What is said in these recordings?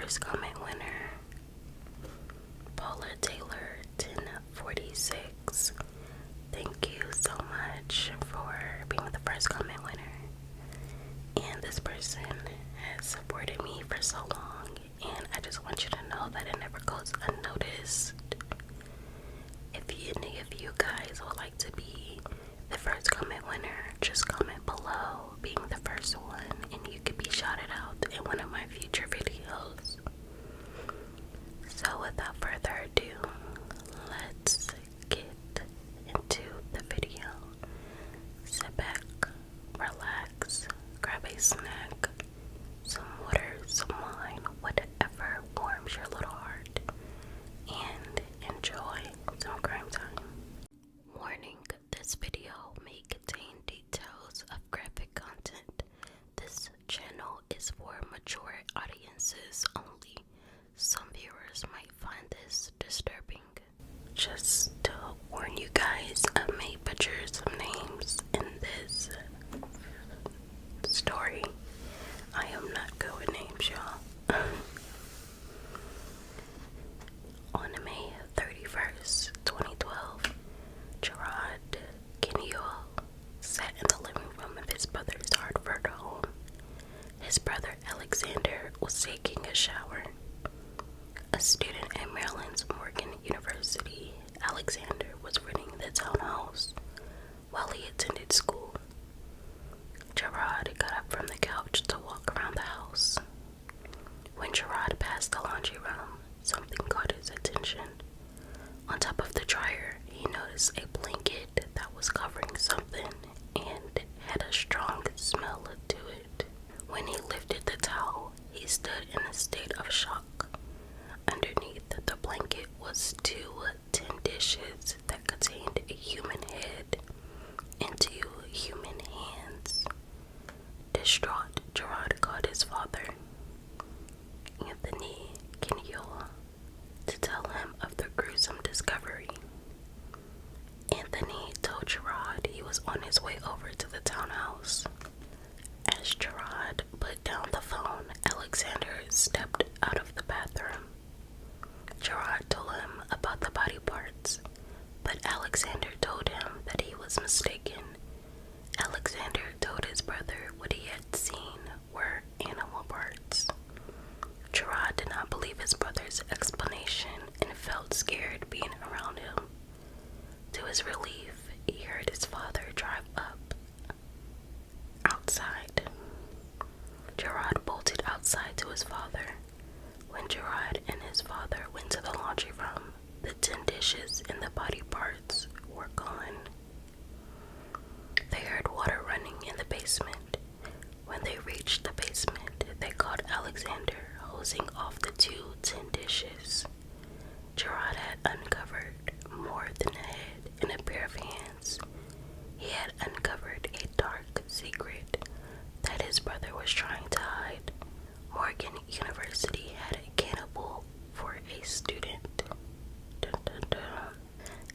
first comment winner, Paula Taylor 1046. Thank you so much for being the first comment winner. And this person has supported me for so long, and I just want you to know that it never goes unnoticed. If any of you guys would like to be the first comment winner, just comment below being the first one, and you could be shouted out in one of my future videos. So without further ado, let's get into the video. Sit back, relax, grab a snack, some water, some wine, whatever warms your little heart, and enjoy some crime time. Warning, this video may contain details of graphic content. This channel is for mature audiences only. Some viewers might find this disturbing. Just to warn you guys, I may butcher some names in this story. I am not good with names, y'all. On May 31st, 2012, Gerard Kinyua sat in the living room of his brother's Hartford home. His brother Alexander was taking a shower. A student at Maryland's Morgan University, Alexander was renting the townhouse while he attended school. Gerard got up from the couch to walk around the house. When Gerard passed the laundry room, something caught his attention. On top of the dryer, he noticed a blanket that was covering something and had a strong smell to it. When he lifted the towel, he stood in a state of shock. Underneath the blanket was 2 tin dishes that contained a human head and 2 human hands. Distraught, Gerard called his father, Anthony Kinyua, to tell him of the gruesome discovery. Anthony told Gerard he was on his way over to the townhouse. As Gerard put down the phone, Alexander stepped out of the bathroom. Gerard told him about the body parts, but Alexander told him that he was mistaken. Alexander told his brother what he had seen were animal parts. Gerard did not believe his brother's explanation and felt scared being around him. To his relief, he heard his father drive up outside. Gerard bolted outside to his father. When Gerard and his father went to the laundry room, the tin dishes and the body parts were gone. They heard water running in the basement. When they reached the basement, they caught Alexander hosing off the 2 tin dishes. Gerard had uncovered more than a head and a pair of hands. He had uncovered a dark secret that his brother was trying to hide. Morgan University had a cannibal for a student. Dun, dun, dun.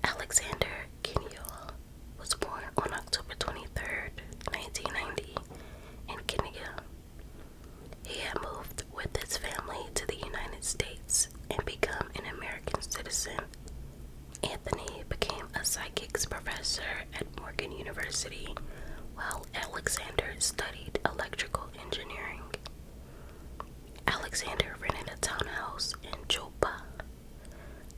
Alexander Kinyua was born on October 23rd, 1990 in Kinyua. He had moved with his family to the United States and become an American citizen. Anthony became a psychics professor at Morgan University, while Alexander studied electrical engineering. Alexander rented a townhouse in Jopa,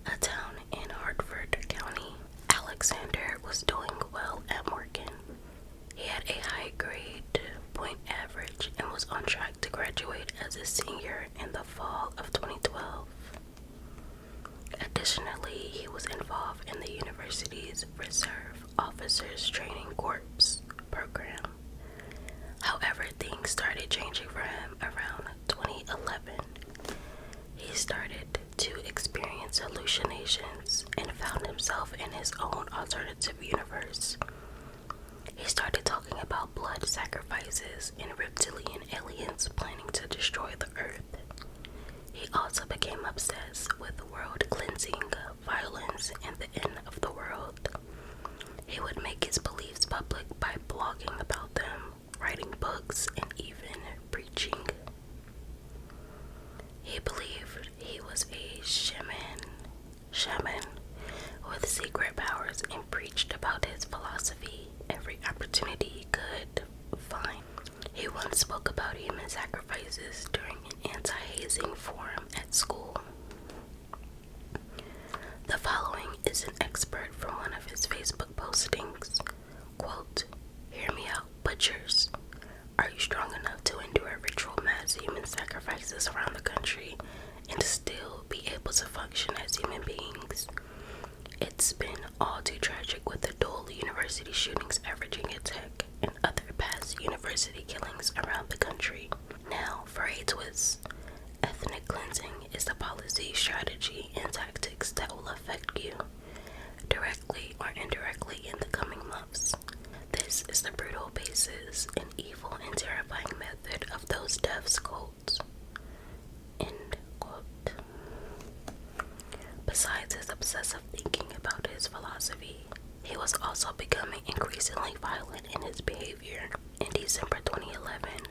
a town in Hartford County. Alexander was doing well at Morgan. He had a high grade point average and was on track to graduate as a senior in the fall of 2012. Additionally, he was involved in the university's Reserve Officers Training Corps program. However, things started changing for him around 2011. He started to experience hallucinations and found himself in his own alternative universe. He started talking about blood sacrifices and reptilian aliens planning to destroy the earth. He also became obsessed with world cleansing, violence, and the end of the world. He would make his beliefs public by blogging about them, writing books, and even preaching. He believed opportunity he could find. He once spoke about human sacrifices during an anti-hazing forum at school. The following is an excerpt from one of his Facebook postings. Quote, "Hear me out, butchers. Are you strong enough to endure ritual mass human sacrifices around the country and still be able to function as human beings? It's been all too tragic with the dual university shootings at Virginia Tech and other past university killings around the country. Now, for a twist, ethnic cleansing is the policy, strategy, and tactics that will affect you, directly or indirectly, in the coming months. This is the brutal basis and evil and terrifying method of those death cults." End quote. Besides his obsessive thinking about his philosophy, he was also becoming increasingly violent in his behavior. In December 2011,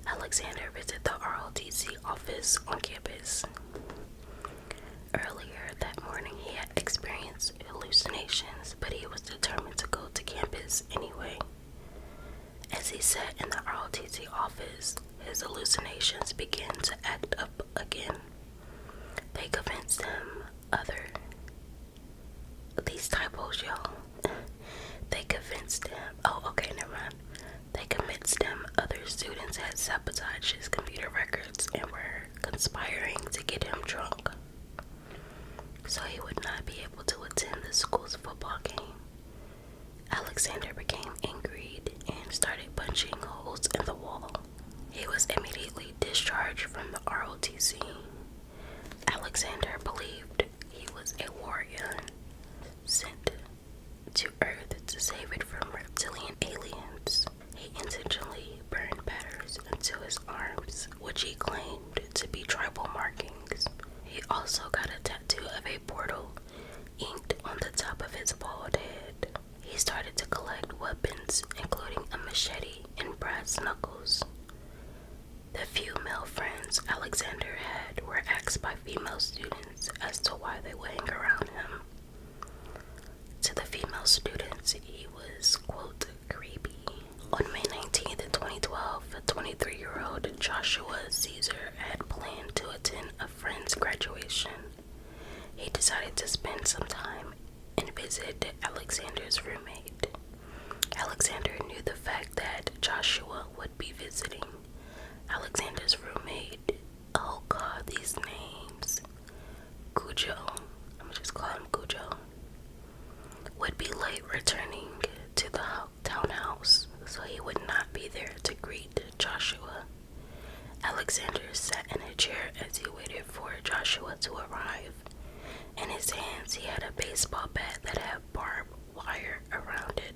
Alexander visited the ROTC office on campus. Earlier that morning, he had experienced hallucinations, but he was determined to go to campus anyway. As he sat in the ROTC office, his hallucinations began to act up again. They convinced him these typos, y'all. They convinced him other students had sabotaged his computer records and were conspiring to get him drunk, so he would not be able to attend the school's football game. Alexander became angry and started punching holes in the wall. He was immediately discharged from the ROTC. Alexander believed he was a warrior sent to Earth to save it from reptilian aliens. He intentionally burned patterns into his arms, which he claimed to be tribal markings. He also got a tattoo of a portal inked on the top of his bald head. He started to collect weapons, including a machete and brass knuckles. The few male friends Alexander had were asked by female students as to why they would hang around him. To the female students, he was, quote, creepy. On May 19th, 2012, 23-year-old Joshua Caesar had planned to attend a friend's graduation. He decided to spend some time and visit Alexander's roommate. Alexander knew the fact that Joshua would be visiting. Alexander's roommate, oh god, these names, Cujo, I'm just call him Cujo, would be late returning to the townhouse, so he would not be there to greet Joshua. Alexander sat in a chair as he waited for Joshua to arrive. In his hands, he had a baseball bat that had barbed wire around it.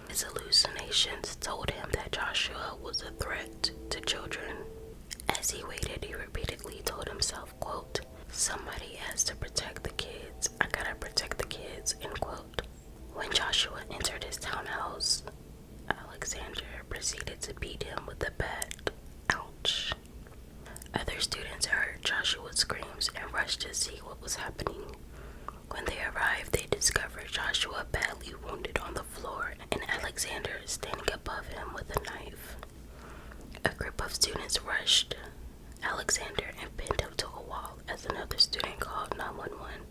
His hallucinations told him that Joshua was a threat to children. As he waited, he repeatedly told himself, quote, "Somebody has to protect the kids. I gotta protect the kids," end quote. When Joshua entered his townhouse, Alexander proceeded to beat him with the bat. Ouch. Other students heard Joshua's screams and rushed to see what was happening. When they arrived, they discovered Joshua badly wounded on the floor and Alexander standing above him with a knife. A group of students rushed Alexander and pinned him to a wall as another student called 911.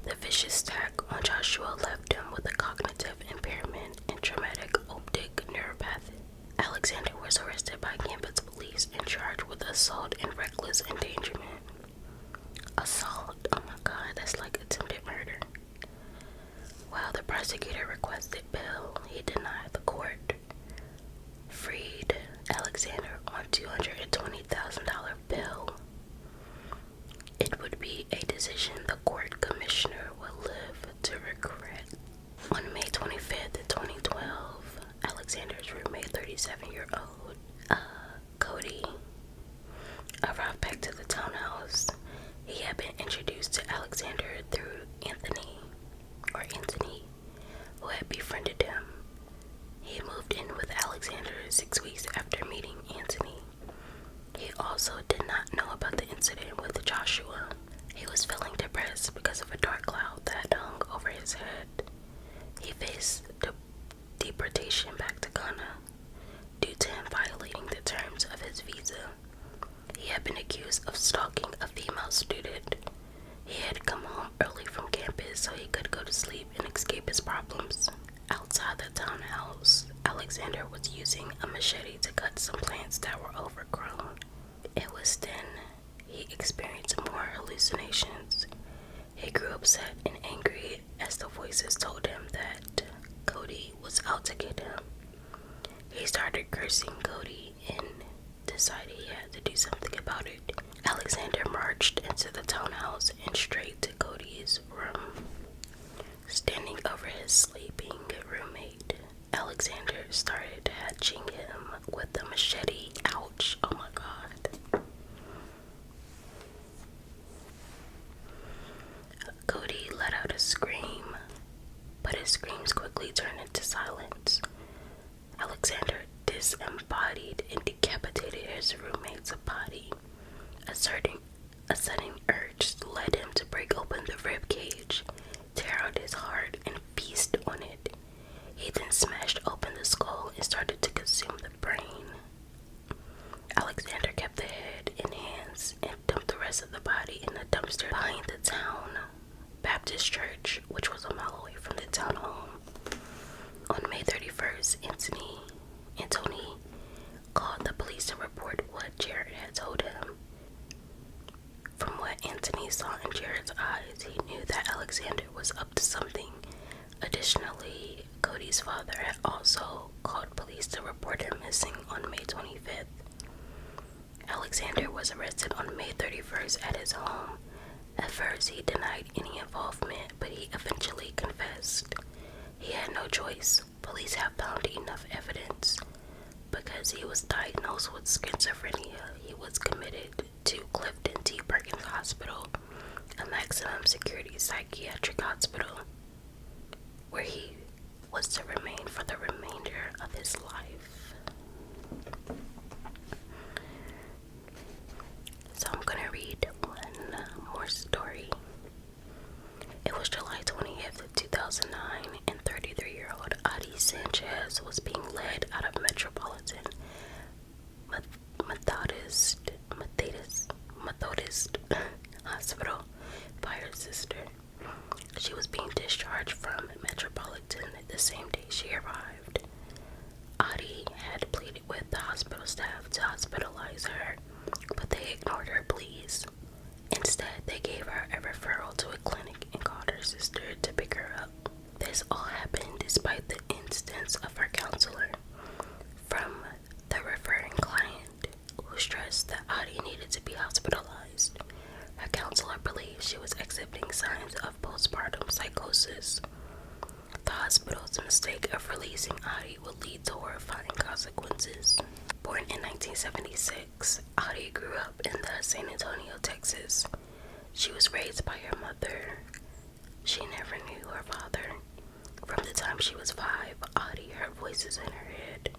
The vicious attack on Joshua left him with a cognitive impairment and traumatic optic neuropathy. Alexander was arrested by campus police and charged with assault and reckless endangerment. Assault? Oh my god, that's like attempted murder. While the prosecutor requested bail, he denied. The court freed Alexander on $220,000 bail. It would be a decision the court commissioner would live to regret. On May 25th, 2012, Alexander's roommate, 37-year-old Cody, arrived back to the townhouse. He had been introduced to Alexander through Anthony, who had befriended him. He moved in with Alexander 6 weeks after meeting Anthony. He also did not know about the incident with Joshua. He was feeling depressed because of a dark cloud that hung over his head. He faced deportation back to Ghana due to him violating the terms of his visa. He had been accused of stalking a female student. He had come home early from campus so he could go to sleep and escape his problems. Outside the townhouse, Alexander was using a machete to cut some plants that were overgrown. It was then he experienced more hallucinations. He grew upset and angry as the voices told him that Cody was out to get him. He started cursing Cody and decided he had to do something about it. Alexander marched into the townhouse and straight to Cody's room. Standing over his sleeping roommate, Alexander started hatching him with a machete. Ouch, oh my god. Cody let out a scream, but his screams quickly turned into silence. Alexander disembodied and decapitated his roommate's body. A sudden urge led him to break open the rib cage, tear out his heart, and feast on it. He then smashed open the skull and started to consume the brain. Alexander kept the head in hands and dumped the rest of the body in a dumpster behind the town Baptist church, which was a mile away from the town home. On May 31st, Anthony called the police to report what Jared had told him. From what Anthony saw in Jared's eyes, he knew that Alexander was up to something. Additionally, Cody's father had also called police to report him missing on May 25th. Alexander was arrested on May 31st at his home. At first, he denied any involvement, but he eventually confessed. He had no choice. Police have found enough evidence. Because he was diagnosed with schizophrenia, he was committed to Clifton T. Perkins Hospital, a maximum security psychiatric hospital, where he was to remain for the remainder of his life. So I'm going to read one more story. It was July 20th, 2009, and 33-year-old Aie Sanchez was being led out of Metropolitan Methodist Hospital by her sister. She was being discharged from Metropolitan the same day she arrived. Aie had pleaded with the hospital staff to hospitalize her, but they ignored her pleas. Instead, they gave her a referral to a clinic and called her sister to pick her up. This all happened despite the insistence of her counselor. From the referring client, who stressed that Aie needed to be hospitalized, her counselor believed she was exhibiting signs of postpartum psychosis. The hospital's mistake of releasing Aie would lead to horrifying consequences. Born in 1976, Aie grew up in the San Antonio, Texas. She was raised by her mother. She never knew her father. From the time she was 5, Aie heard voices in her head.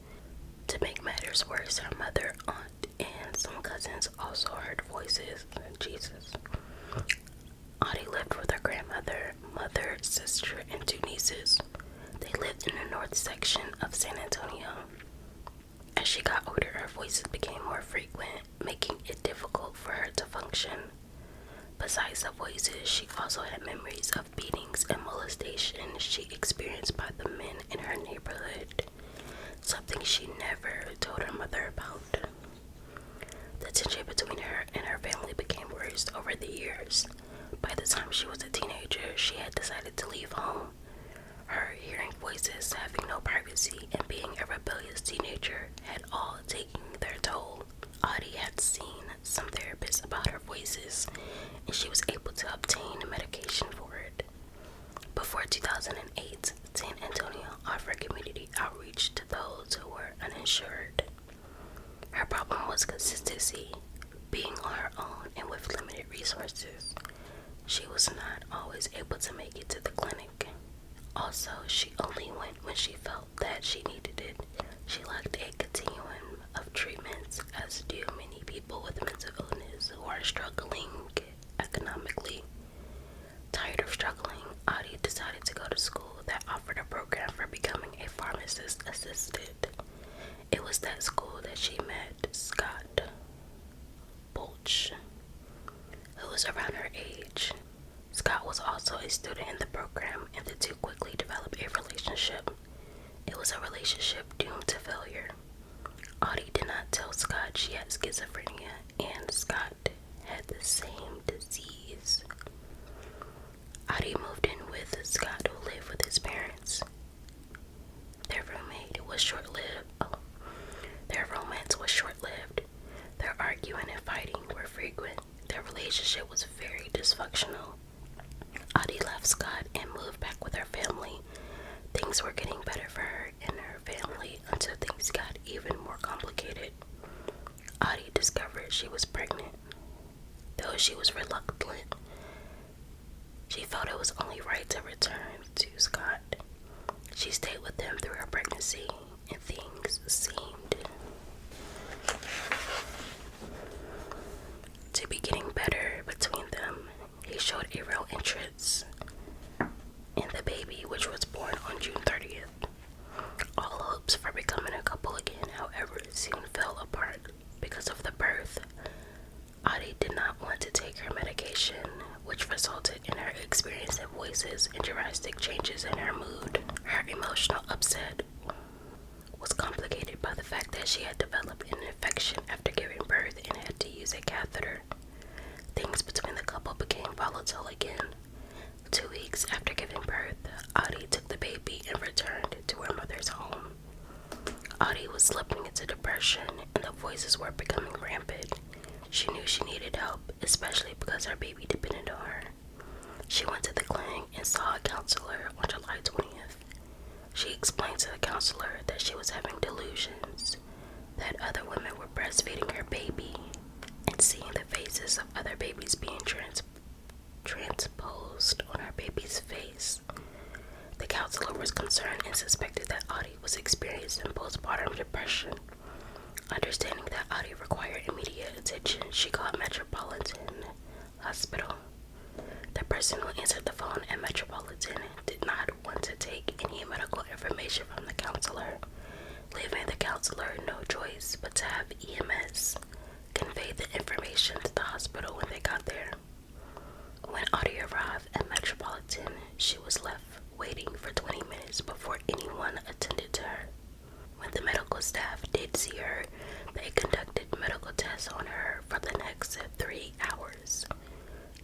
To make matters worse, her mother, aunt, and some cousins also heard voices. Jesus. Aie lived with her grandmother, mother, sister, and 2 nieces. They lived in the north section of San Antonio. As she got older, her voices became more frequent, making it difficult for her to function. Besides the voices, she also had memories of beatings and molestation she experienced by the men in her neighborhood, something she never told her mother about. The tension between her and her family became worse over the years. By the time she was a teenager, she had decided to leave home. Her hearing voices, having no privacy, and being a rebellious teenager had all taken their toll. Aie had seen some therapists about her voices, and she was able to obtain medication for it. Before 2008, San Antonio offered community outreach to those who were uninsured. Her problem was consistency, being on her own and with limited resources. She was not always able to make it to the clinic. Also, she only went when she felt that she needed it. She lacked a continuum of treatments, as do many people with mental illness who are struggling economically. Tired of struggling, Aie decided to go to school that offered a program for becoming a pharmacist relationship doomed to failure. Audie did not tell Scott she had schizophrenia, and Scott had the same disease. Aie moved in with Scott, who lived with his parents. Their roommate was short-lived. Their romance was short-lived. Their arguing and fighting were frequent. Their relationship was very dysfunctional. Aie left Scott and moved back with her family. Things were getting better for her and her family until things got even more complicated. Aie discovered she was pregnant. Though she was reluctant, she felt it was only right to return to Scott. She stayed with him through her pregnancy, and things seemed to be getting better between them. He showed a real interest in the baby, which was born on June 30th. All hopes for becoming a couple again, however, soon fell apart because of the birth. Aie did not want to take her medication, which resulted in her experiencing voices and drastic changes in her mood. Her emotional upset was complicated by the fact that she had developed an infection after giving birth and had to use a catheter. Things between the couple became volatile again. 2 weeks after giving birth, Aie took the baby and returned to her mother's home. Aie was slipping into depression and the voices were becoming rampant. She knew she needed help, especially because her baby depended on her. She went to the clinic and saw a counselor on July 20th. She explained to the counselor that she was having delusions, that other women were breastfeeding her baby, and seeing the faces of other babies being transposed on her baby's face. The counselor was concerned and suspected that Aie was experiencing postpartum depression. Understanding that Aie required immediate attention, she called Metropolitan Hospital. The person who answered the phone at Metropolitan did not want to take any medical information from the counselor, leaving the counselor no choice but to have EMS convey the information to the hospital when they got there. When Aie arrived at Metropolitan, she was left waiting for 20 minutes before anyone attended to her. When the medical staff did see her, they conducted medical tests on her for the next 3 hours.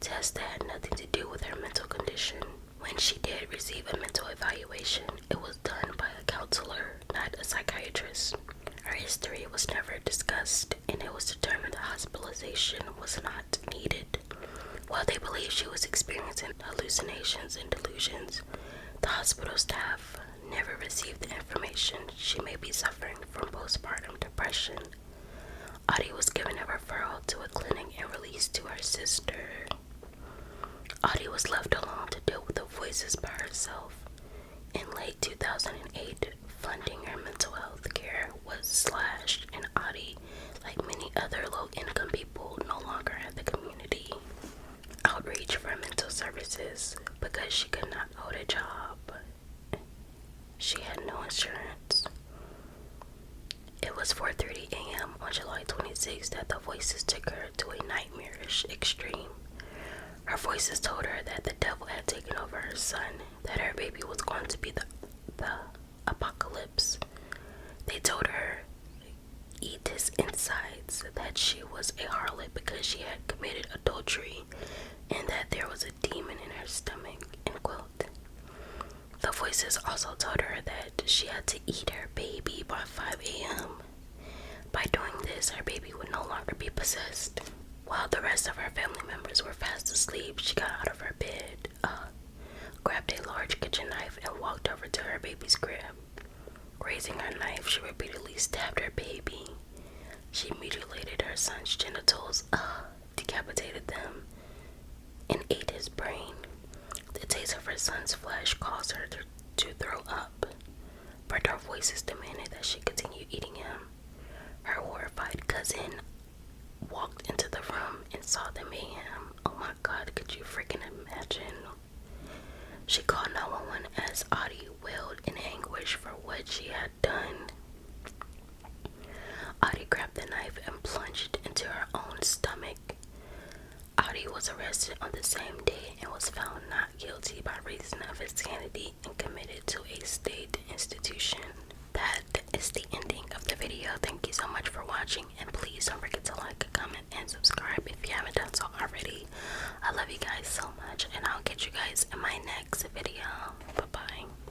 Tests that had nothing to do with her mental condition. When she did receive a mental evaluation, it was done by a counselor, not a psychiatrist. Her history was never discussed, and it was determined that hospitalization was not needed. While they believed she was experiencing hallucinations and delusions, the hospital staff never received the information she may be suffering from postpartum depression. Aie was given a referral to a clinic and released to her sister. Aie was left alone to deal with the voices by herself. In late 2008, funding her mental health care was slashed, and Aie, like many other low-income people, no longer had the community outreach for mental services because she could not hold a job. She had no insurance. It was 4:30 a.m. on July 26th that the voices took her to a nightmarish extreme. Her voices told her that the devil had taken over her son, that her baby was going to be the apocalypse. They told her, eat his insides, that she was a harlot because she had committed adultery, and that there was a demon in her stomach, end quote. The voices also told her that she had to eat her baby by 5 a.m. By doing this, her baby would no longer be possessed. While the rest of her family members were fast asleep, she got out of her bed, grabbed a large kitchen knife, and walked over to her baby's crib. Raising her knife, she repeatedly stabbed her baby. She mutilated her son's genitals, decapitated them, and ate his brain. The taste of her son's flesh caused her to throw up, but her voices demanded that she continue eating him. Her horrified cousin walked into the room and saw the mayhem. Oh my God, could you freaking imagine? She called 911 as Aie wailed in anguish for what she had done. Aie grabbed the knife and plunged into her own stomach. Aie was arrested on the same day and was found not guilty by reason of insanity and committed to a state institution. That watching, and please don't forget to like, comment, and subscribe if you haven't done so already. I love you guys so much, and I'll catch you guys in my next video. Bye bye.